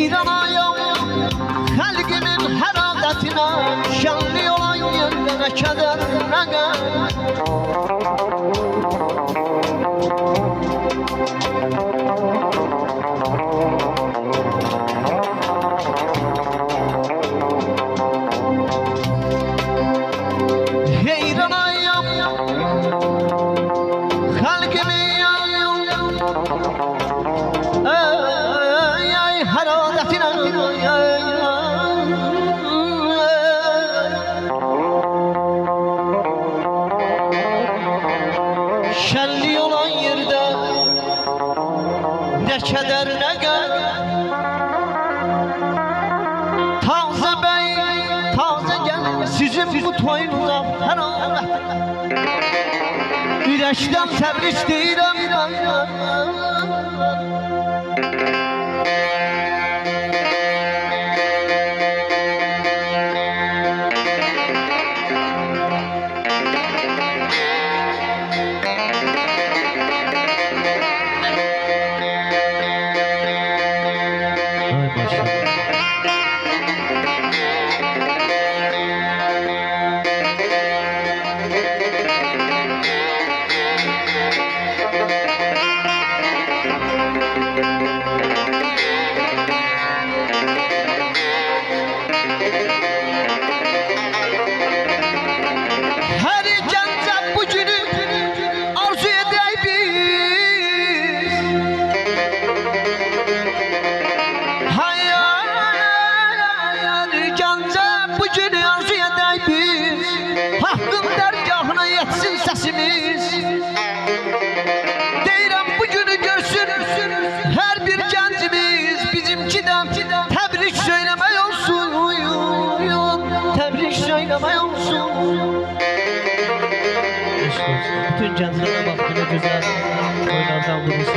heyranayım Halkimin her adetine şenli olan yerde ne keder ne gam şenli olan yerde ne keder ne gam taze bey taze gel sizin bu toyunuza her an yürekten tebrik deyirəm hakkın dergahına yetsin sesimiz deyirəm bu günü görsün her bir gencimiz bizimkiden tebrik söylemek olsun tebrik söylemek olsun bütün gençlere bak, bu da güzel oylardan bulmuş.